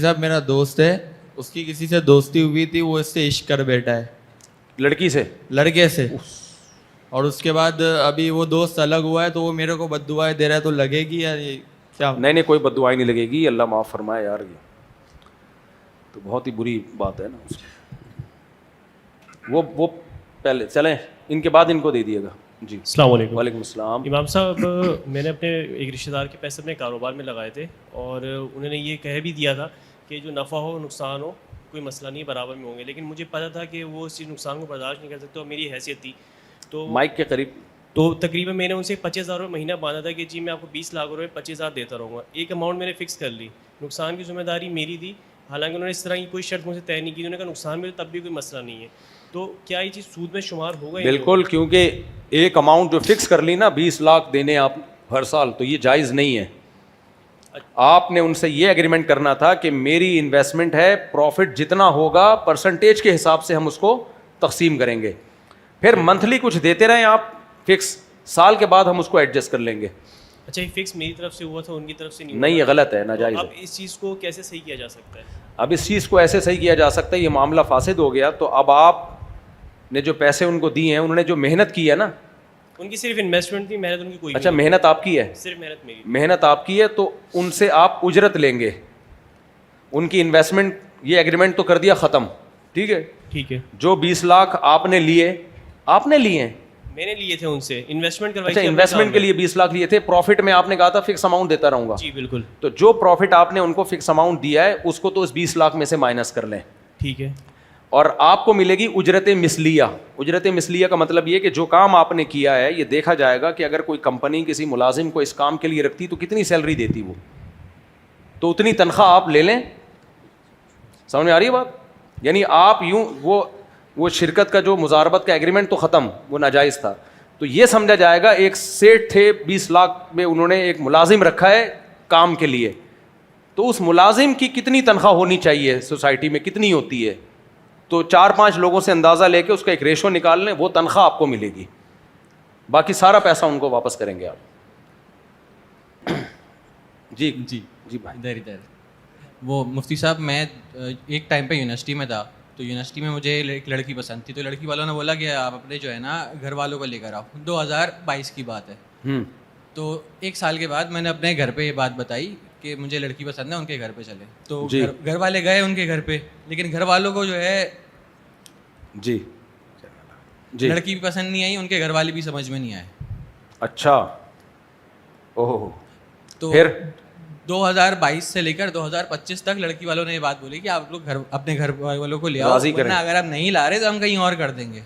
صاحب میرا دوست ہے, اس کی کسی سے دوستی ہوئی تھی, وہ اس سے عشق کر بیٹھا ہے لڑکی سے, لڑکے سے, اور اس کے بعد ابھی وہ دوست الگ ہوا ہے تو وہ میرے کو بد دعائیں دے رہا ہے, تو لگے گی یا کیا؟ نہیں کوئی بد دعائی نہیں لگے گی, اللہ معاف فرمائے یار, یہ تو بہت ہی بری بات ہے نا اس کی. وہ پہلے چلیں, ان کے بعد ان کو دے دیے گا. جی السلام علیکم. وعلیکم السلام. امام صاحب, میں نے اپنے ایک رشتہ دار کے پیسے اپنے کاروبار میں لگائے تھے, اور انہوں نے یہ کہہ بھی دیا تھا کہ جو نفع ہو نقصان ہو کوئی مسئلہ نہیں, برابر میں ہوں گے, لیکن مجھے پتہ تھا کہ وہ اس چیز نقصان کو برداشت نہیں کر سکتے, اور میری حیثیت تھی تو مائک کے قریب, تو تقریباً میں نے ان سے 25,000 روپے مہینہ باندھا تھا کہ جی میں آپ کو 20 لاکھ روپے 25,000 دیتا رہوں گا. ایک اماؤنٹ میں نے فکس کر لی, نقصان کی ذمہ داری میری تھی, حالانکہ انہوں نے اس طرح کی کوئی شرط مجھ سے طے نہیں کی. انہوں نے کہا نقصان میں تب بھی کوئی مسئلہ نہیں ہے, تو کیا یہ چیز سود میں شمار ہوگا؟ بالکل, کیونکہ ایک اماؤنٹ جو فکس کر لی نا 20 لاکھ دینے آپ ہر سال, تو یہ جائز نہیں ہے. آپ نے ان سے یہ ایگریمنٹ کرنا تھا کہ میری انویسٹمنٹ ہے, پروفٹ جتنا ہوگا پرسنٹیج کے حساب سے ہم اس کو تقسیم کریں گے, پھر منتھلی کچھ دیتے رہیں آپ فکس, سال کے بعد ہم اس کو ایڈجسٹ کر لیں گے. اچھا, یہ فکس میری طرف سے ہوا تھا, ان کی طرف سے نہیں, یہ غلط ہے, ناجائز ہے. اب اس چیز کو کیسے صحیح کیا جا سکتا ہے؟ اب اس چیز کو ایسے صحیح کیا جا سکتا ہے, یہ معاملہ فاسد ہو گیا, تو اب آپ نے جو پیسے ان کو دیے ہیں, انہوں نے جو محنت کی ہے نا, ان کی صرف انویسٹمنٹ تھی, محنت ان کی کوئی. اچھا, محنت آپ کی ہے, صرف محنت میری, محنت آپ کی ہے, تو ان سے آپ اجرت لیں گے. ان کی انویسٹمنٹ, یہ ایگریمنٹ تو کر دیا ختم, ٹھیک ہے, ٹھیک ہے. جو 20 لاکھ آپ نے لیے, آپ نے لیے ہیں, میں نے لیے تھے ان سے, انویسٹمنٹ کروائی. اچھا, انویسٹمنٹ کے لیے 20 لاکھ لیے تھے, پروفٹ میں آپ نے کہا تھا فکس اماؤنٹ دیتا رہوں گا. جی بالکل. تو جو پروفٹ آپ نے ان کو فکس اماؤنٹ دیا ہے, اس کو تو اس 20 لاکھ میں سے مائنس کر لیں, ٹھیک ہے, اور آپ کو ملے گی اجرت مثلیہ. اجرت مثلیہ کا مطلب یہ کہ جو کام آپ نے کیا ہے, یہ دیکھا جائے گا کہ اگر کوئی کمپنی کسی ملازم کو اس کام کے لیے رکھتی تو کتنی سیلری دیتی وہ, تو اتنی تنخواہ آپ لے لیں. سمجھ میں آ رہی ہے بات؟ یعنی آپ یوں, وہ شرکت کا جو مزاربت کا ایگریمنٹ تو ختم, وہ ناجائز تھا. تو یہ سمجھا جائے گا ایک سیٹ تھے, 20 لاکھ میں انہوں نے ایک ملازم رکھا ہے کام کے لیے, تو اس ملازم کی کتنی تنخواہ ہونی چاہیے سوسائٹی میں, کتنی ہوتی ہے, تو 4-5 لوگوں سے اندازہ لے کے اس کا ایک ریشو نکال لیں, وہ تنخواہ آپ کو ملے گی, باقی سارا پیسہ ان کو واپس کریں گے آپ. جی جی جی بھائی. ادھر وہ مفتی صاحب, میں ایک ٹائم پہ یونیورسٹی میں تھا, تو یونیورسٹی میں مجھے ایک لڑکی پسند تھی, تو لڑکی والوں نے بولا کہ آپ اپنے جو ہے نا گھر والوں کو لے کر آؤ. 2022 کی بات ہے. تو ایک سال کے بعد میں نے اپنے گھر پہ یہ بات بتائی کہ مجھے لڑکی پسند ہے, ان کے گھر پہ چلے. تو گھر والے گئے ان کے گھر پہ, لیکن گھر والوں کو جو ہے جی لڑکی بھی پسند نہیں آئی, ان کے گھر والے بھی سمجھ میں نہیں آئے. اچھا, اوہ, تو پھر 2022 سے لے کر 2025 تک لڑکی والوں نے یہ بات بولی کہ آپ لوگ اپنے گھر والوں کو لے آؤ, ورنہ اگر آپ نہیں لا رہے تو ہم کہیں اور کر دیں گے.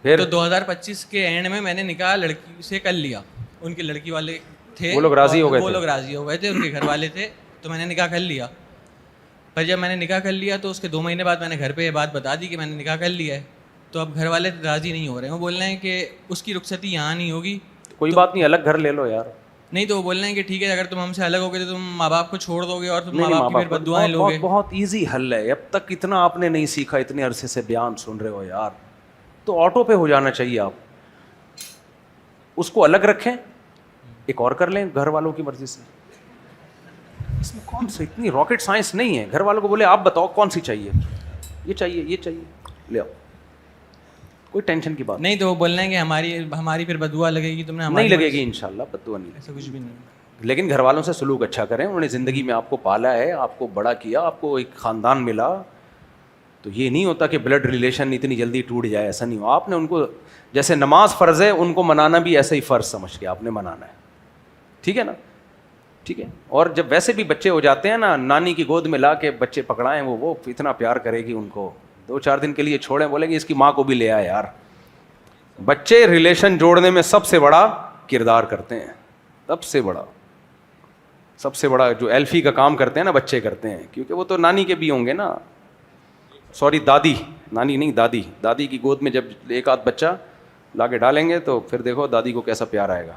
پھر تو 2025 کے اینڈ میں میں نے نکاح لڑکی سے کر لیا. ان کے لڑکی والے تھے, وہ لوگ راضی ہو گئے تھے, ان کے گھر والے تھے, تو میں نے نکاح کر لیا. پر جب میں نے نکاح کر لیا تو اس کے 2 مہینے بعد میں نے گھر پہ یہ بات بتا دی کہ میں نے نکاح کر لیا ہے. تو اب گھر والے راضی نہیں ہو رہے ہیں, وہ بول رہے ہیں کہ اس کی رخصتی یہاں نہیں ہوگی. کوئی بات نہیں, الگ گھر لے لو یار. نہیں, تو وہ بول رہے ہیں کہ ٹھیک ہے, اگر تم ہم سے الگ ہو گئے تو تم ماں باپ کو چھوڑ دو گے, اور تم ماں باپ کی پھر بد دعائیں لو گے. بہت ایزی حل ہے, اب تک اتنا آپ نے نہیں سیکھا, اتنے عرصے سے بیان سن رہے ہو یار, تو آٹو پہ ہو جانا چاہیے. آپ اس کو الگ رکھیں, ایک اور کر لیں گھر والوں کی مرضی سے. اس میں کون سی اتنی راکٹ سائنس نہیں ہے. گھر والوں کو بولے آپ بتاؤ کون سی چاہیے, یہ چاہیے, یہ چاہیے, لے آؤ, کوئی ٹینشن کی بات نہیں. تو وہ بول رہے ہیں کہ ہماری پھر بدعا لگے گی, تم نے نہیں لگے گی انشاءاللہ, بدعا نہیں, ایسا کچھ بھی نہیں. لیکن گھر والوں سے سلوک اچھا کریں. انہوں نے زندگی میں آپ کو پالا ہے, آپ کو بڑا کیا, آپ کو ایک خاندان ملا, تو یہ نہیں ہوتا کہ بلڈ ریلیشن اتنی جلدی ٹوٹ جائے, ایسا نہیں ہو. آپ نے ان کو, جیسے نماز فرض ہے, ان کو منانا بھی ایسا ہی فرض سمجھ کے آپ نے منانا ہے, ٹھیک ہے نا, ٹھیک ہے. اور جب ویسے بھی بچے ہو جاتے ہیں نا, نانی کی گود میں لا کے بچے پکڑائیں, وہ اتنا پیار کرے گی ان کو, 2-4 دن کے لیے چھوڑیں, بولیں گے اس کی ماں کو بھی لے آئے یار. بچے ریلیشن جوڑنے میں سب سے بڑا کردار کرتے ہیں, سب سے بڑا جو ایلفی کا کام کرتے ہیں نا بچے کرتے ہیں, کیونکہ وہ تو نانی کے بھی ہوں گے نا, سوری دادی, نانی نہیں دادی کی گود میں جب ایک آدھ بچہ لا کے ڈالیں گے تو پھر دیکھو دادی کو کیسا پیار آئے گا.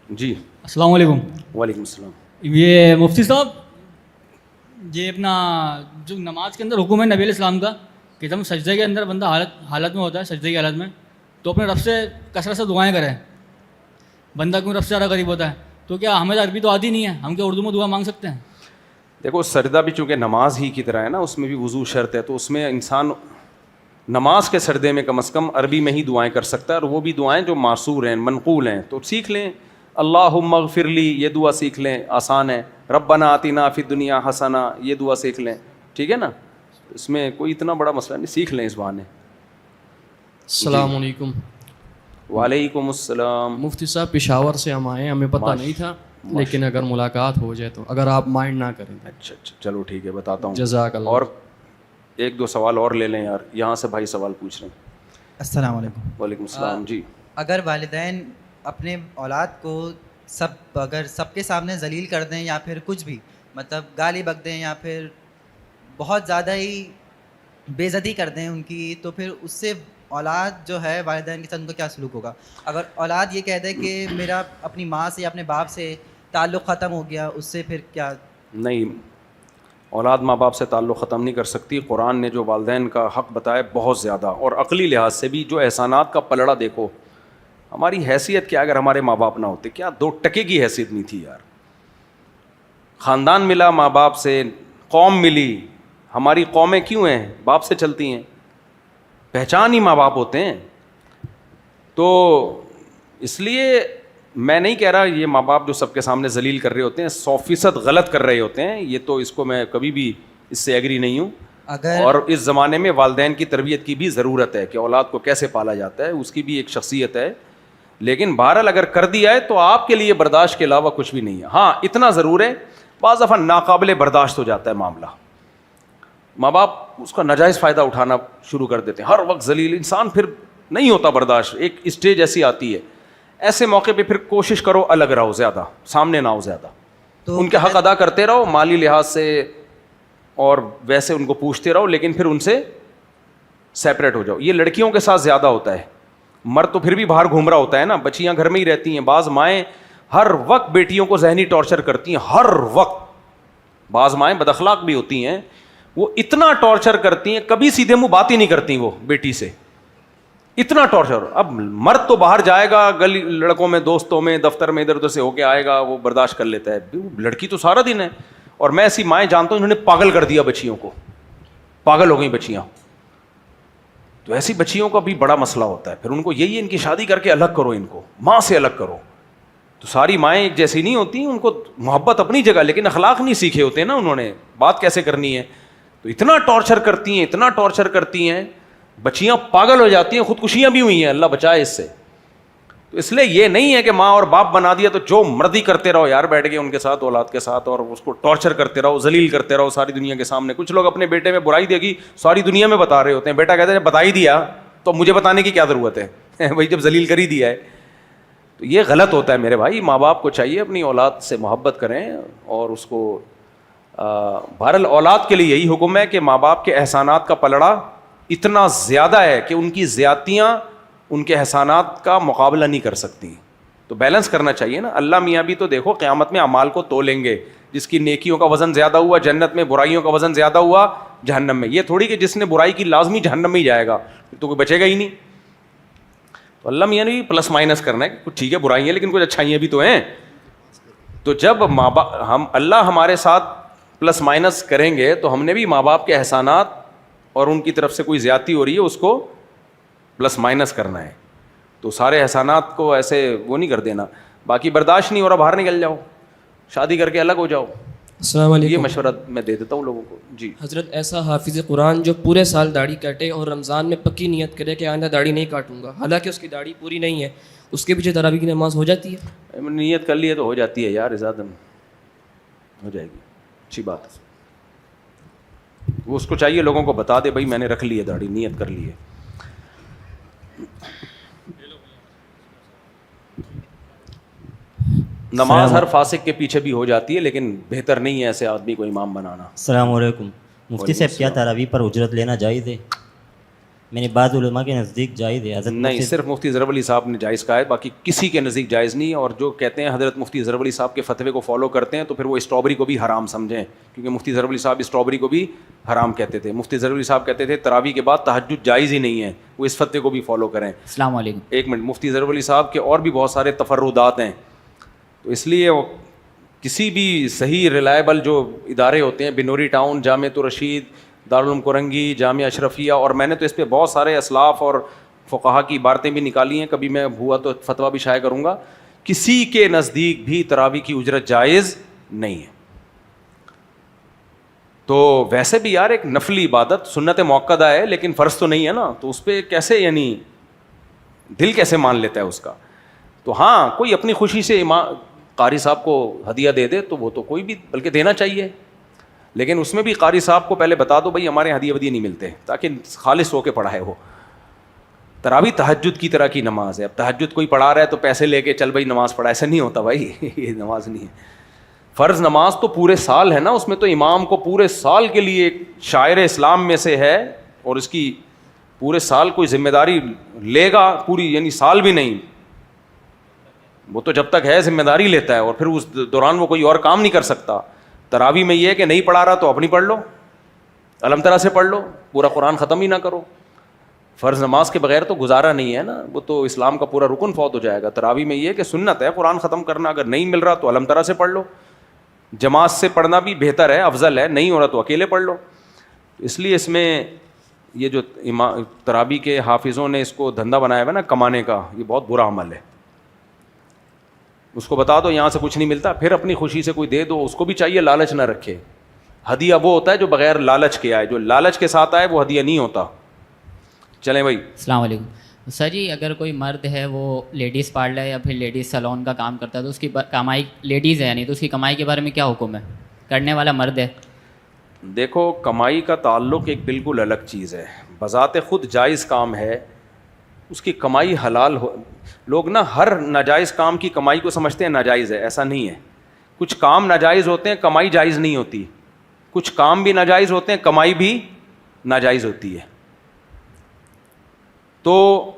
جی السلام علیکم. وعلیکم السلام. یہ مفتی صاحب, یہ اپنا جو نماز کے اندر حکم ہے نبی علیہ السلام کا کہ جب سجدے کے اندر بندہ حالت میں ہوتا ہے, سجدے کی حالت میں, تو اپنے رب سے کثرت سے دعائیں کریں. بندہ کیوں رب سے زیادہ قریب ہوتا ہے, تو کیا ہمیں عربی تو آتی نہیں ہے, ہم کیا اردو میں دعا مانگ سکتے ہیں؟ دیکھو سجدہ بھی چونکہ نماز ہی کی طرح ہے نا, اس میں بھی وضو شرط ہے, تو اس میں انسان نماز کے سجدے میں کم از کم عربی میں ہی دعائیں کر سکتا ہے, اور وہ بھی دعائیں جو معصور ہیں, منقول ہیں, تو سیکھ لیں. اللہم اغفر لی یہ دعا سیکھ لیں, آسان ہے. ربنا آتنا فی الدنیا حسنہ یہ دعا سیکھ لیں, ٹھیک ہے نا, اس میں کوئی اتنا بڑا مسئلہ نہیں, سیکھ لیں اس بہانے. السلام علیکم. وعلیکم السلام. مفتی صاحب پشاور سے ہم آئے ہیں, ہمیں پتہ نہیں تھا, لیکن اگر ملاقات ہو جائے تو اگر آپ مائنڈ نہ کریں. اچھا چلو ٹھیک ہے, بتاتا ہوں. جزاک اللہ. اور ایک دو سوال اور لے لیں یار, یہاں سے بھائی سوال پوچھ رہے ہیں. السلام علیکم. وعلیکم السلام. جی اگر والدین اپنے اولاد کو اگر سب کے سامنے ذلیل کر دیں یا پھر کچھ بھی مطلب گالی بک دیں یا پھر بہت زیادہ ہی بے عزتی کر دیں ان کی, تو پھر اس سے اولاد جو ہے والدین کے ساتھ ان کا کیا سلوک ہوگا؟ اگر اولاد یہ کہہ دے کہ میرا اپنی ماں سے یا اپنے باپ سے تعلق ختم ہو گیا, اس سے پھر کیا؟ نہیں, اولاد ماں باپ سے تعلق ختم نہیں کر سکتی. قرآن نے جو والدین کا حق بتایا بہت زیادہ, اور عقلی لحاظ سے بھی جو احسانات کا پلڑا دیکھو. ہماری حیثیت کیا اگر ہمارے ماں باپ نہ ہوتے, کیا 2 ٹکے کی حیثیت نہیں تھی یار. خاندان ملا ماں باپ سے, قوم ملی. ہماری قومیں کیوں ہیں؟ باپ سے چلتی ہیں, پہچان ہی ماں باپ ہوتے ہیں. تو اس لیے میں نہیں کہہ رہا یہ ماں باپ جو سب کے سامنے ذلیل کر رہے ہوتے ہیں 100% غلط کر رہے ہوتے ہیں, یہ تو اس کو میں کبھی بھی اس سے ایگری نہیں ہوں. اور اس زمانے میں والدین کی تربیت کی بھی ضرورت ہے کہ اولاد کو کیسے پالا جاتا ہے, اس کی بھی ایک شخصیت ہے. لیکن بہرحال اگر کر دیا ہے تو آپ کے لیے برداشت کے علاوہ کچھ بھی نہیں ہے. ہاں اتنا ضرور ہے, بعض دفعہ ناقابل برداشت ہو جاتا ہے معاملہ. ماں باپ اس کا ناجائز فائدہ اٹھانا شروع کر دیتے ہیں, ہر وقت ذلیل. انسان پھر نہیں ہوتا برداشت, ایک اسٹیج ایسی آتی ہے. ایسے موقع پہ پھر کوشش کرو الگ رہو, زیادہ سامنے نہ ہو زیادہ. تو ان کے حق ادا کرتے رہو مالی لحاظ سے, اور ویسے ان کو پوچھتے رہو, لیکن پھر ان سے سیپریٹ ہو جاؤ. یہ لڑکیوں کے ساتھ زیادہ ہوتا ہے, مرد تو پھر بھی باہر گھوم رہا ہوتا ہے نا, بچیاں گھر میں ہی رہتی ہیں. بعض مائیں ہر وقت بیٹیوں کو ذہنی ٹارچر کرتی ہیں, ہر وقت. بعض مائیں بد اخلاق بھی ہوتی ہیں, وہ اتنا ٹارچر کرتی ہیں, کبھی سیدھے منہ بات ہی نہیں کرتی وہ بیٹی سے, اتنا ٹارچر. اب مرد تو باہر جائے گا, گلی لڑکوں میں, دوستوں میں, دفتر میں ادھر ادھر سے ہو کے آئے گا, وہ برداشت کر لیتا ہے. لڑکی تو سارا دن ہے. اور میں ایسی مائیں جانتا ہوں انہوں نے پاگل کر دیا بچیوں کو, پاگل ہو گئی بچیاں. تو ایسی بچیوں کا بھی بڑا مسئلہ ہوتا ہے. پھر ان کو یہی ہے ان کی شادی کر کے الگ کرو, ان کو ماں سے الگ کرو. تو ساری مائیں ایک جیسی نہیں ہوتی, ان کو محبت اپنی جگہ, لیکن اخلاق نہیں سیکھے ہوتے نا انہوں نے, بات کیسے کرنی ہے. تو اتنا ٹارچر کرتی ہیں, اتنا ٹارچر کرتی ہیں, بچیاں پاگل ہو جاتی ہیں. خودکشیاں بھی ہوئی ہیں, اللہ بچائے اس سے. تو اس لیے یہ نہیں ہے کہ ماں اور باپ بنا دیا تو جو مرضی کرتے رہو یار, بیٹھ کے ان کے ساتھ, اولاد کے ساتھ, اور اس کو ٹارچر کرتے رہو, ذلیل کرتے رہو ساری دنیا کے سامنے. کچھ لوگ اپنے بیٹے میں برائی دے گی ساری دنیا میں بتا رہے ہوتے ہیں. بیٹا کہتے ہیں بتا ہی دیا تو مجھے بتانے کی کیا ضرورت ہے بھائی, جب ذلیل کر ہی دیا ہے. تو یہ غلط ہوتا ہے میرے بھائی. ماں باپ کو چاہیے اپنی اولاد سے محبت کریں, اور اس کو بہرحال اولاد کے لیے یہی حکم ہے کہ ماں باپ کے احسانات کا پلڑا اتنا زیادہ ہے کہ ان کی زیادتیاں ان کے احسانات کا مقابلہ نہیں کر سکتی. تو بیلنس کرنا چاہیے نا. اللہ میاں بھی تو دیکھو قیامت میں اعمال کو تولیں گے, جس کی نیکیوں کا وزن زیادہ ہوا جنت میں, برائیوں کا وزن زیادہ ہوا جہنم میں. یہ تھوڑی کہ جس نے برائی کی لازمی جہنم میں ہی جائے گا, تو کوئی بچے گا ہی نہیں. تو اللہ میاں نے بھی پلس مائنس کرنا ہے, کچھ ٹھیک ہے برائیاں ہیں لیکن کچھ اچھائیاں بھی تو ہیں. تو جب ماں باپ اللہ ہمارے ساتھ پلس مائنس کریں گے تو ہم نے بھی ماں باپ کے احسانات اور ان کی طرف سے کوئی زیادتی ہو رہی ہے اس کو پلس مائنس کرنا ہے. تو سارے احسانات کو ایسے وہ نہیں کر دینا. باقی برداشت نہیں ہو رہا, باہر نکل جاؤ, شادی کر کے الگ ہو جاؤ. السلام علیکم. یہ مشورہ میں دے دیتا ہوں لوگوں کو. جی حضرت, ایسا حافظ قرآن جو پورے سال داڑھی کاٹے اور رمضان میں پکی نیت کرے کہ آئندہ داڑھی نہیں کاٹوں گا, حالانکہ اس کی داڑھی پوری نہیں ہے, اس کے پیچھے تراویح کی نماز ہو جاتی ہے؟ نیت کر لی ہے تو ہو جاتی ہے یار, زیادہ ہو جائے گی, اچھی بات ہے. وہ اس کو چاہیے لوگوں کو بتا دے بھائی میں نے رکھ لی ہے داڑھی, نیت کر لی ہے. نماز ہر فاسق کے پیچھے بھی ہو جاتی ہے, لیکن بہتر نہیں ہے ایسے آدمی کو امام بنانا. السلام علیکم. مفتی صاحب کیا تراویح پر اجرت لینا جائز ہے؟ میں نے بعض علماء کے نزدیک جائز ہے. حضرت نہیں, صرف مفتی ظفر علی صاحب نے جائز کہا ہے, باقی کسی کے نزدیک جائز نہیں. اور جو کہتے ہیں حضرت مفتی ظفر علی صاحب کے فتوے کو فالو کرتے ہیں تو پھر وہ اسٹرابری کو بھی حرام سمجھیں, کیونکہ مفتی ظفر علی صاحب اسٹرابری کو بھی حرام کہتے تھے. مفتی ظفر علی صاحب کہتے تھے تراویح کے بعد تہجد جائز ہی نہیں ہے, وہ اس فتوے کو بھی فالو کریں. السلام علیکم. ایک منٹ, مفتی ظفر علی صاحب کے اور بھی بہت سارے تفردات ہیں, تو اس لیے وہ کسی بھی صحیح ریلائبل جو ادارے ہوتے ہیں، بنوری ٹاؤن، جامعۃ الرشید، دارالعلوم کرنگی، جامعہ اشرفیہ، اور میں نے تو اس پہ بہت سارے اسلاف اور فقہا کی عبارتیں بھی نکالی ہیں، کبھی میں ہوا تو فتویٰ بھی شائع کروں گا، کسی کے نزدیک بھی تراویح کی اجرت جائز نہیں ہے. تو ویسے بھی یار ایک نفلی عبادت سنت موقدہ ہے لیکن فرض تو نہیں ہے نا، تو اس پہ کیسے یعنی دل کیسے مان لیتا ہے اس کا. تو ہاں کوئی اپنی خوشی سے قاری صاحب کو ہدیہ دے دے تو وہ تو کوئی بھی بلکہ دینا چاہیے، لیکن اس میں بھی قاری صاحب کو پہلے بتا دو بھائی ہمارے ہدیہ ودیہ نہیں ملتے، تاکہ خالص ہو کے پڑھائے وہ. تراویح تہجد کی طرح کی نماز ہے. اب تہجد کوئی پڑھا رہا ہے تو پیسے لے کے چل بھائی نماز پڑھا، ایسا نہیں ہوتا بھائی. یہ نماز نہیں ہے. فرض نماز تو پورے سال ہے نا، اس میں تو امام کو پورے سال کے لیے ایک شاعر اسلام میں سے ہے، اور اس کی پورے سال کوئی ذمہ داری لے گا پوری، یعنی سال بھی نہیں، وہ تو جب تک ہے ذمہ داری لیتا ہے، اور پھر اس دوران وہ کوئی اور کام نہیں کر سکتا. تراویح میں یہ ہے کہ نہیں پڑھا رہا تو اپنی پڑھ لو، الحمد للہ سے پڑھ لو، پورا قرآن ختم ہی نہ کرو. فرض نماز کے بغیر تو گزارا نہیں ہے نا، وہ تو اسلام کا پورا رکن فوت ہو جائے گا. تراویح میں یہ ہے کہ سنت ہے قرآن ختم کرنا، اگر نہیں مل رہا تو الحمد للہ سے پڑھ لو، جماعت سے پڑھنا بھی بہتر ہے، افضل ہے، نہیں ہو رہا تو اکیلے پڑھ لو. اس لیے اس میں یہ جو تراویح کے حافظوں نے اس کو دھندا بنایا ہوا نا کمانے کا، یہ بہت برا عمل ہے. اس کو بتا دو یہاں سے کچھ نہیں ملتا، پھر اپنی خوشی سے کوئی دے دو، اس کو بھی چاہیے لالچ نہ رکھے. ہدیہ وہ ہوتا ہے جو بغیر لالچ کے آئے، جو لالچ کے ساتھ آئے وہ ہدیہ نہیں ہوتا. چلیں بھائی. السلام علیکم سر جی. اگر کوئی مرد ہے وہ لیڈیز پارلر یا پھر لیڈیز سیلون کا کام کرتا ہے تو اس کی کمائی، لیڈیز ہے یعنی، تو اس کی کمائی کے بارے میں کیا حکم ہے؟ کرنے والا مرد ہے. دیکھو کمائی کا تعلق ایک بالکل الگ چیز ہے، بذات خود جائز کام ہے، اس کی کمائی حلال ہو. لوگ نا ہر ناجائز کام کی کمائی کو سمجھتے ہیں ناجائز ہے، ایسا نہیں ہے. کچھ کام ناجائز ہوتے ہیں، کمائی جائز نہیں ہوتی. کچھ کام بھی ناجائز ہوتے ہیں، کمائی بھی ناجائز ہوتی ہے. تو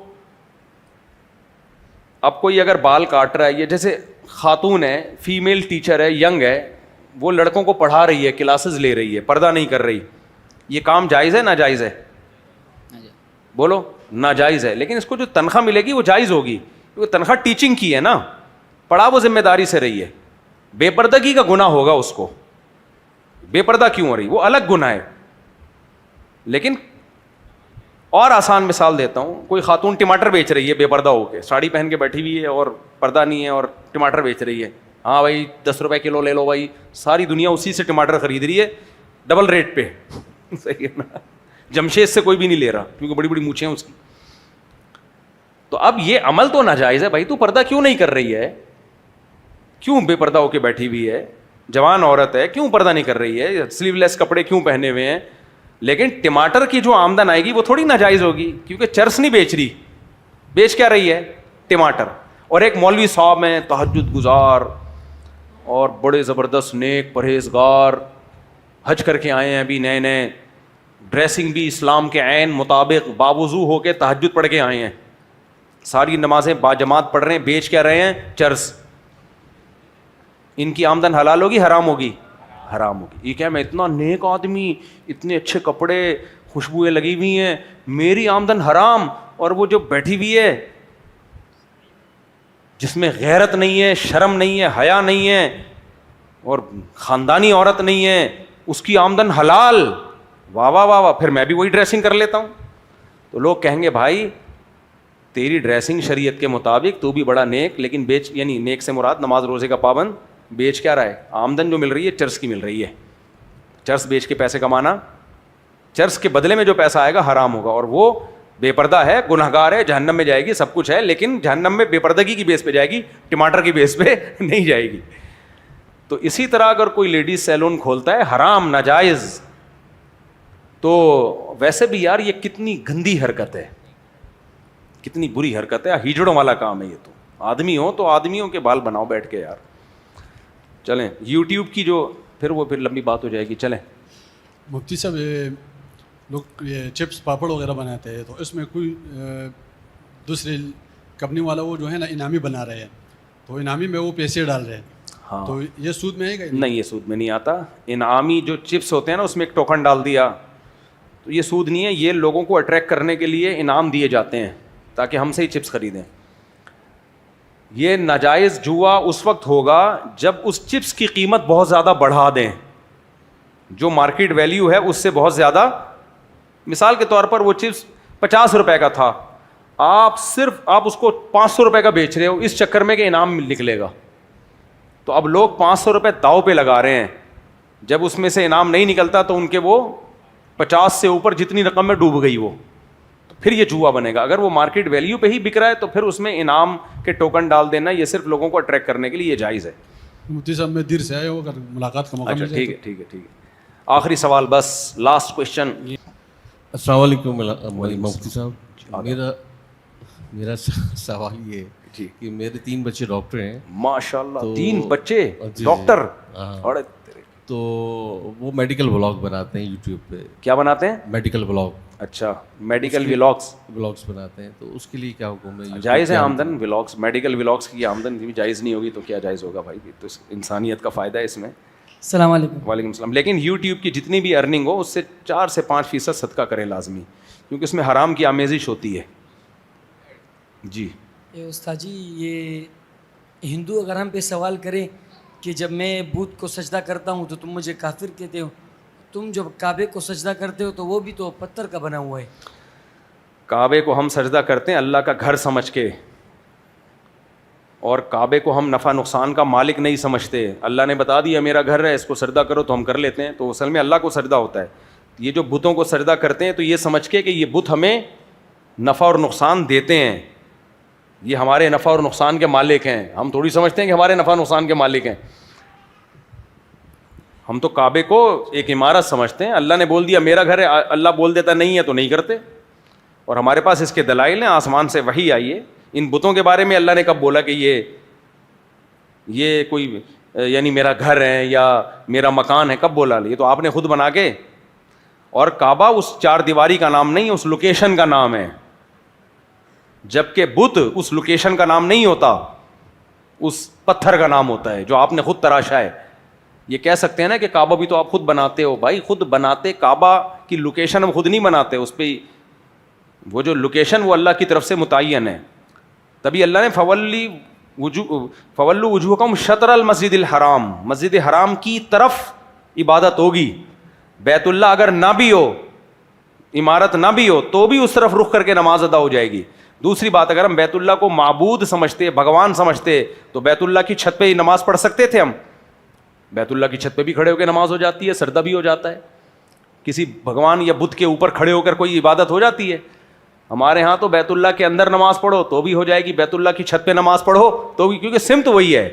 اب کوئی اگر بال کاٹ رہا ہے، یہ جیسے خاتون ہے، فیمیل ٹیچر ہے، ینگ ہے، وہ لڑکوں کو پڑھا رہی ہے، کلاسز لے رہی ہے، پردہ نہیں کر رہی، یہ کام جائز ہے ناجائز ہے؟ بولو ناجائز ہے. لیکن اس کو جو تنخواہ ملے گی وہ جائز ہوگی، کیونکہ تنخواہ ٹیچنگ کی ہے نا، پڑھا وہ ذمہ داری سے رہی ہے. بے پردگی کا گناہ ہوگا اس کو، بے پردہ کیوں ہو رہی، وہ الگ گناہ ہے. لیکن اور آسان مثال دیتا ہوں، کوئی خاتون ٹماٹر بیچ رہی ہے بے پردہ ہو کے، ساڑی پہن کے بیٹھی ہوئی ہے اور پردہ نہیں ہے اور ٹماٹر بیچ رہی ہے. ہاں بھائی 10 روپے کلو لے لو بھائی، ساری دنیا اسی سے ٹماٹر خرید رہی ہے ڈبل ریٹ پہ. صحیح ہے نا، جمشید سے کوئی بھی نہیں لے رہا کیونکہ بڑی بڑی مونچھیں ہیں اس کی. تو اب یہ عمل تو ناجائز ہے بھائی، تو پردہ کیوں نہیں کر رہی ہے؟ کیوں بے پردہ ہو کے بیٹھی ہوئی ہے؟ جوان عورت ہے، کیوں پردہ نہیں کر رہی ہے؟ سلیو لیس کپڑے کیوں پہنے ہوئے ہیں؟ لیکن ٹماٹر کی جو آمدن آئے گی وہ تھوڑی ناجائز ہوگی، کیونکہ چرس نہیں بیچ رہی، بیچ کیا رہی ہے؟ ٹماٹر. اور ایک مولوی صاحب ہیں تہجد گزار اور بڑے زبردست نیک پرہیزگار، حج کر کے آئے ہیں ابھی نئے نئے، ڈریسنگ بھی اسلام کے عین مطابق، باوضو ہو کے تہجد پڑھ کے آئے ہیں، ساری نمازیں باجماعت پڑھ رہے ہیں، بیچ کیا رہے ہیں؟ چرس. ان کی آمدن حلال ہوگی حرام ہوگی؟ حرام ہوگی. یہ کیا میں اتنا نیک آدمی، اتنے اچھے کپڑے، خوشبوئیں لگی ہوئی ہیں، میری آمدن حرام، اور وہ جو بیٹھی ہوئی ہے جس میں غیرت نہیں ہے، شرم نہیں ہے، حیا نہیں ہے، اور خاندانی عورت نہیں ہے، اس کی آمدن حلال. واہ واہ واہ واہ، پھر میں بھی وہی ڈریسنگ کر لیتا ہوں. تو لوگ کہیں گے بھائی تیری ڈریسنگ شریعت کے مطابق، تو بھی بڑا نیک، لیکن بیچ، یعنی نیک سے مراد نماز روزے کا پابند، بیچ کیا رہا ہے؟ آمدن جو مل رہی ہے چرس کی مل رہی ہے. چرس بیچ کے پیسے کمانا، چرس کے بدلے میں جو پیسہ آئے گا حرام ہوگا، اور وہ بے پردہ ہے، گنہگار ہے، جہنم میں جائے گی، سب کچھ ہے، لیکن جہنم میں بے پردگی کی بیس پہ جائے گی، ٹماٹر کی بیس پہ نہیں جائے گی. تو اسی طرح اگر کوئی لیڈیز سیلون کھولتا ہے حرام ناجائز، تو ویسے بھی یار یہ کتنی گندی حرکت ہے، کتنی بری حرکت ہے، ہیجڑوں والا کام ہے یہ. تو آدمی ہو تو آدمیوں کے بال بناؤ بیٹھ کے یار. چلیں یوٹیوب کی جو پھر لمبی بات ہو جائے گی. چلیں مفتی صاحب، یہ لوگ یہ چپس پاپڑ وغیرہ بناتے ہیں، تو اس میں کوئی دوسری کمپنی والا وہ جو ہے نا انعامی بنا رہے ہیں، تو انعامی میں وہ پیسے ڈال رہے ہیں. ہاں، تو یہ سود میں ہے کہ نہیں؟ یہ سود میں نہیں آتا. انعامی جو چپس ہوتے ہیں نا اس میں ایک ٹوکن ڈال دیا تو یہ سود نہیں ہے. یہ لوگوں کو اٹریکٹ کرنے کے لیے انعام دیے جاتے ہیں تاکہ ہم سے ہی چپس خریدیں. یہ ناجائز جوا اس وقت ہوگا جب اس چپس کی قیمت بہت زیادہ بڑھا دیں, جو مارکیٹ ویلیو ہے اس سے بہت زیادہ. مثال کے طور پر وہ چپس 50 روپے کا تھا, آپ اس کو 500 روپے کا بیچ رہے ہو اس چکر میں کہ انعام نکلے گا, تو اب لوگ 500 روپے داؤ پہ لگا رہے ہیں. جب اس میں سے انعام نہیں نکلتا تو ان کے وہ 50 سے اوپر جتنی رقم میں ڈوب گئی وہ, تو پھر یہ جوا بنے گا. اگر وہ مارکیٹ ویلیو پہ ہی بک رہا ہے تو پھر اس میں انعام کے ٹوکن ڈال دینا, یہ صرف لوگوں کو اٹریکٹ کرنے کے لیے یہ جائز ہے. مفتی صاحب میں دیر سے آیا ہوں, اگر ملاقات کا موقع اچھا مل جائے ٹھیک ہے ٹھیک ہے ٹھیک ہے. آخری سوال بس, لاسٹ کوشچن. السلام علیکم مفتی صاحب. میرا سوال یہ ہے جی کہ میرے 3 بچے ڈاکٹر ہیں. ماشاء اللہ, 3 بچے ڈاکٹر. تو وہ میڈیکل بلاگ بناتے ہیں یوٹیوب پہ. کیا بناتے ہیں؟ Medical blog. اچھا, میڈیکل ولاگس بناتے ہیں, تو اس کے لیے کیا حکم ہے؟ جائز ہے آمدن ولاگس, میڈیکل ولاگس کی آمدن بھی جائز نہیں ہوگی تو کیا جائز ہوگا بھائی؟ تو انسانیت کا فائدہ ہے اس میں. السلام علیکم. وعلیکم السلام. لیکن یوٹیوب کی جتنی بھی ارننگ ہو اس سے 4 سے 5% صدقہ کریں لازمی, کیونکہ اس میں حرام کی آمیزش ہوتی ہے. جی استاد جی, یہ ہندو اگر ہم پہ سوال کریں کہ جب میں بت کو سجدہ کرتا ہوں تو تم مجھے کافر کہتے ہو, تم جب کعبے کو سجدہ کرتے ہو تو وہ بھی تو پتھر کا بنا ہوا ہے. کعبے کو ہم سجدہ کرتے ہیں اللہ کا گھر سمجھ کے, اور کعبے کو ہم نفع نقصان کا مالک نہیں سمجھتے. اللہ نے بتا دیا میرا گھر ہے, اس کو سجدہ کرو تو ہم کر لیتے ہیں, تو اصل میں اللہ کو سجدہ ہوتا ہے. یہ جو بتوں کو سجدہ کرتے ہیں تو یہ سمجھ کے کہ یہ بت ہمیں نفع اور نقصان دیتے ہیں, یہ ہمارے نفع اور نقصان کے مالک ہیں. ہم تھوڑی سمجھتے ہیں کہ ہمارے نفع نقصان کے مالک ہیں. ہم تو کعبے کو ایک عمارت سمجھتے ہیں. اللہ نے بول دیا میرا گھر ہے, اللہ بول دیتا نہیں ہے تو نہیں کرتے. اور ہمارے پاس اس کے دلائل ہیں, آسمان سے وحی آئی ہے. ان بتوں کے بارے میں اللہ نے کب بولا کہ یہ کوئی یعنی میرا گھر ہے یا میرا مکان ہے؟ کب بولا؟ یہ تو آپ نے خود بنا کے. اور کعبہ اس 4 دیواری کا نام نہیں, اس لوکیشن کا نام ہے, جبکہ بت اس لوکیشن کا نام نہیں ہوتا, اس پتھر کا نام ہوتا ہے جو آپ نے خود تراشا ہے. یہ کہہ سکتے ہیں نا کہ کعبہ بھی تو آپ خود بناتے ہو. بھائی خود بناتے, کعبہ کی لوکیشن ہم خود نہیں بناتے, اس پہ وہ جو لوکیشن وہ اللہ کی طرف سے متعین ہے. تبھی اللہ نے فولوا وجوہکم شطر المسجد الحرام, مسجد حرام کی طرف عبادت ہوگی. بیت اللہ اگر نہ بھی ہو, عمارت نہ بھی ہو, تو بھی اس طرف رخ کر کے نماز ادا ہو جائے گی. دوسری بات, اگر ہم بیت اللہ کو معبود سمجھتے, بھگوان سمجھتے, تو بیت اللہ کی چھت پہ ہی نماز پڑھ سکتے تھے. ہم بیت اللہ کی چھت پہ بھی کھڑے ہو کے نماز ہو جاتی ہے, سجدہ بھی ہو جاتا ہے. کسی بھگوان یا بت کے اوپر کھڑے ہو کر کوئی عبادت ہو جاتی ہے؟ ہمارے ہاں تو بیت اللہ کے اندر نماز پڑھو تو بھی ہو جائے گی, بیت اللہ کی چھت پہ نماز پڑھو تو بھی, کیونکہ سمت وہی ہے.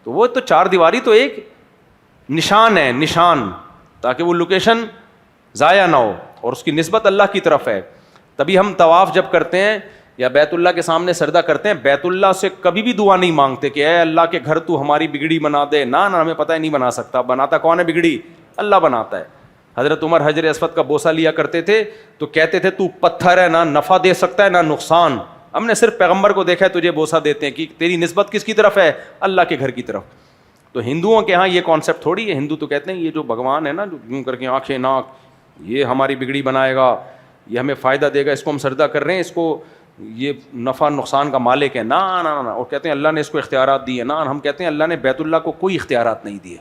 تو وہ تو 4 دیواری تو ایک نشان ہے, نشان, تاکہ وہ لوکیشن ضائع نہ ہو اور اس کی نسبت اللہ کی طرف ہے. تبھی ہم طواف جب کرتے ہیں یا بیت اللہ کے سامنے سجدہ کرتے ہیں, بیت اللہ سے کبھی بھی دعا نہیں مانگتے کہ اے اللہ کے گھر تو ہماری بگڑی بنا دے. نہ ہمیں پتہ ہے نہیں بنا سکتا. بناتا کون ہے بگڑی؟ اللہ بناتا ہے. حضرت عمر حجر اسود کا بوسہ لیا کرتے تھے تو کہتے تھے تو پتھر ہے, نہ نفع دے سکتا ہے نہ نقصان. ہم نے صرف پیغمبر کو دیکھا ہے تجھے بوسہ دیتے ہیں, کہ تیری نسبت کس کی طرف ہے؟ اللہ کے گھر کی طرف. تو ہندوؤں کے ہاں یہ کانسیپٹ تھوڑی ہے. ہندو تو کہتے ہیں یہ جو بھگوان ہے نا, جو یوں کر کے آنکھیں ناک, یہ ہماری بگڑی بنائے گا, یہ ہمیں فائدہ دے گا, اس کو ہم سجدہ کر رہے ہیں, اس کو یہ نفع نقصان کا مالک ہے. نہ نہ نہ, اور کہتے ہیں اللہ نے اس کو اختیارات دیے. نہ, ہم کہتے ہیں اللہ نے بیت اللہ کو کوئی اختیارات نہیں دیے,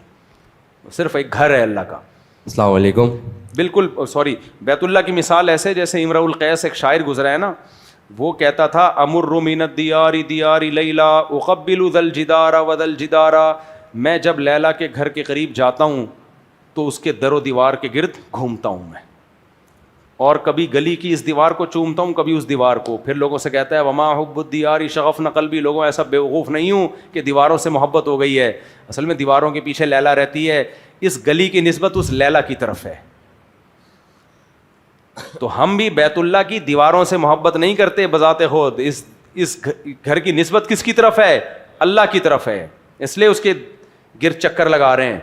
صرف ایک گھر ہے اللہ کا. السلام علیکم. بالکل سوری, بیت اللہ کی مثال ایسے جیسے امرؤ القیس ایک شاعر گزرا ہے نا, وہ کہتا تھا امر من الدیار دیار لیلا اقبل ذا الجدار وذا الجدار. میں جب لیلا کے گھر کے قریب جاتا ہوں تو اس کے در و دیوار کے گرد گھومتا ہوں میں, اور کبھی گلی کی اس دیوار کو چومتا ہوں, کبھی اس دیوار کو. پھر لوگوں سے کہتا ہے وما حب الدیار شغفن قلبی, لوگوں ایسا بیوقوف نہیں ہوں کہ دیواروں سے محبت ہو گئی ہے. اصل میں دیواروں کے پیچھے لیلا رہتی ہے, اس گلی کی نسبت اس لیلا کی طرف ہے. تو ہم بھی بیت اللہ کی دیواروں سے محبت نہیں کرتے بذات خود, اس گھر کی نسبت کس کی طرف ہے؟ اللہ کی طرف ہے, اس لیے اس کے گرد چکر لگا رہے ہیں.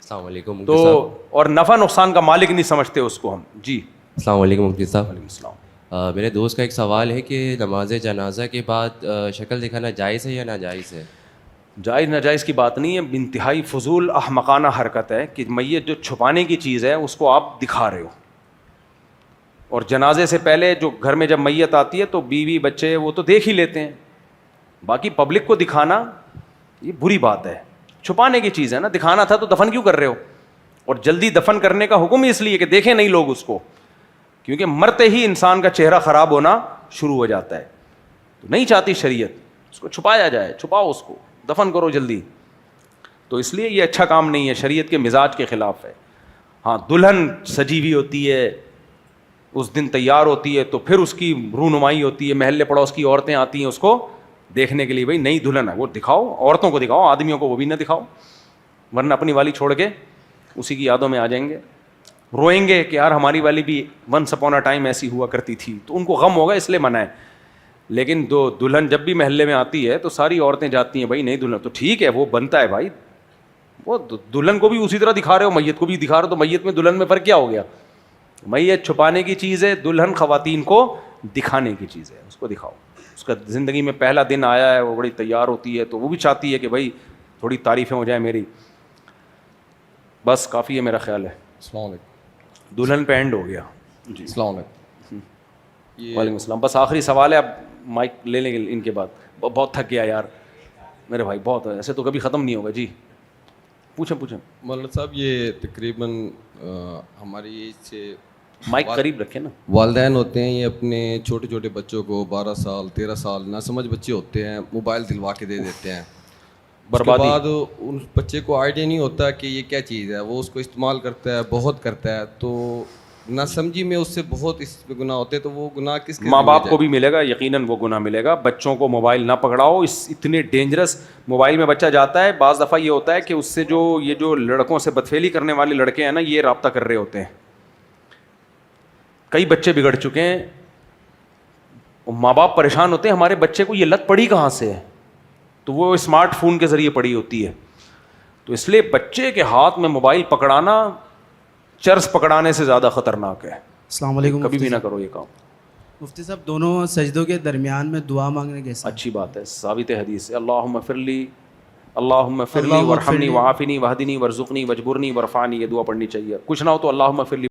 السلام علیکم. تو اور نفع نقصان کا مالک نہیں سمجھتے اس کو ہم. جی السلام علیکم مفتی صاحب. وعلیکم السلام. میرے دوست کا ایک سوال ہے کہ نماز جنازہ کے بعد شکل دکھانا جائز ہے یا ناجائز ہے؟ جائز ناجائز کی بات نہیں ہے, انتہائی فضول احمقانہ حرکت ہے کہ میت جو چھپانے کی چیز ہے اس کو آپ دکھا رہے ہو. اور جنازے سے پہلے جو گھر میں جب میت آتی ہے تو بیوی بچے وہ تو دیکھ ہی لیتے ہیں, باقی پبلک کو دکھانا یہ بری بات ہے, چھپانے کی چیز ہے نا. دکھانا تھا تو دفن کیوں کر رہے ہو؟ اور جلدی دفن کرنے کا حکم اس لیے کہ دیکھیں نہیں لوگ اس کو, کیونکہ مرتے ہی انسان کا چہرہ خراب ہونا شروع ہو جاتا ہے. تو نہیں چاہتی شریعت اس کو چھپایا جائے, چھپاؤ اس کو, دفن کرو جلدی. تو اس لیے یہ اچھا کام نہیں ہے, شریعت کے مزاج کے خلاف ہے. ہاں دلہن سجی ہوئی ہوتی ہے, اس دن تیار ہوتی ہے, تو پھر اس کی رونمائی ہوتی ہے, محلے پڑوس کی عورتیں آتی ہیں اس کو دیکھنے کے لیے, بھائی نئی دلہن ہے وہ دکھاؤ, عورتوں کو دکھاؤ, آدمیوں کو وہ بھی نہ دکھاؤ, ورنہ اپنی والی چھوڑ کے اسی کی یادوں میں آ جائیں گے, روئیں گے کہ یار ہماری والی بھی ونس اپون اے ٹائم ایسی ہوا کرتی تھی. تو ان کو غم ہوگا اس لیے منع ہے. لیکن دلہن جب بھی محلے میں آتی ہے تو ساری عورتیں جاتی ہیں, بھائی نئی دلہن, تو ٹھیک ہے وہ بنتا ہے بھائی, وہ دلہن کو بھی اسی طرح دکھا رہے ہو, میت کو بھی دکھا رہے ہو, تو میت میں دلہن میں فرق کیا ہو گیا؟ میت چھپانے کی چیز ہے, دلہن خواتین کو دکھانے کی چیز ہے, اس کو دکھاؤ. اس کا زندگی میں پہلا دن آیا ہے, وہ بڑی تیار ہوتی ہے, تو وہ بھی چاہتی ہے کہ بھائی تھوڑی تعریفیں ہو جائیں میری. بس کافی ہے میرا خیال ہے. السلام علیکم. دلہن پہ اینڈ ہو گیا. جی السلام علیکم. وعلیکم السلام. بس آخری سوال ہے, اب مائک لے لیں گے ان کے بعد. بہت تھک گیا یار میرے بھائی, بہت, ایسے تو کبھی ختم نہیں ہوگا. جی پوچھیں. مولانا صاحب یہ تقریباً ہماری ایج سے مائک قریب رکھیں نا. والدین ہوتے ہیں, یہ اپنے چھوٹے چھوٹے بچوں کو 12 سال 13 سال نہ سمجھ بچے ہوتے ہیں, موبائل دلوا کے دے دیتے ہیں. بربادی. بعد ان بچے کو آئیڈیا نہیں ہوتا کہ یہ کیا چیز ہے, وہ اس کو استعمال کرتا ہے, بہت کرتا ہے, تو نہ سمجھی میں اس سے بہت اس پہ گناہ ہوتے ہیں. تو وہ گناہ کس کے؟ ماں باپ کو بھی ملے گا, یقیناً وہ گناہ ملے گا. بچوں کو موبائل نہ پکڑاؤ, اس اتنے ڈینجرس موبائل میں بچہ جاتا ہے. بعض دفعہ یہ ہوتا ہے کہ اس سے جو لڑکوں سے بدفعلی کرنے والے لڑکے ہیں نا, یہ رابطہ کر رہے ہوتے ہیں. کئی بچے بگڑ چکے ہیں, ماں باپ پریشان ہوتے ہیں ہمارے بچے کو یہ لت پڑی کہاں سے ہے, تو وہ اسمارٹ فون کے ذریعے پڑی ہوتی ہے. تو اس لیے بچے کے ہاتھ میں موبائل پکڑانا چرس پکڑانے سے زیادہ خطرناک ہے. السلام علیکم. کبھی بھی نہ کرو یہ کام. مفتی صاحب دونوں سجدوں کے درمیان میں دعا مانگنے کے ساتھ اچھی بات ہے, ثابت حدیث ہے. اللہم اغفر لی, اللہم اغفر لی وارحمنی وعافنی واہدنی وارزقنی واجبرنی وارفعنی, یہ دعا پڑھنی چاہیے. کچھ نہ ہو تو اللہم اغفر لی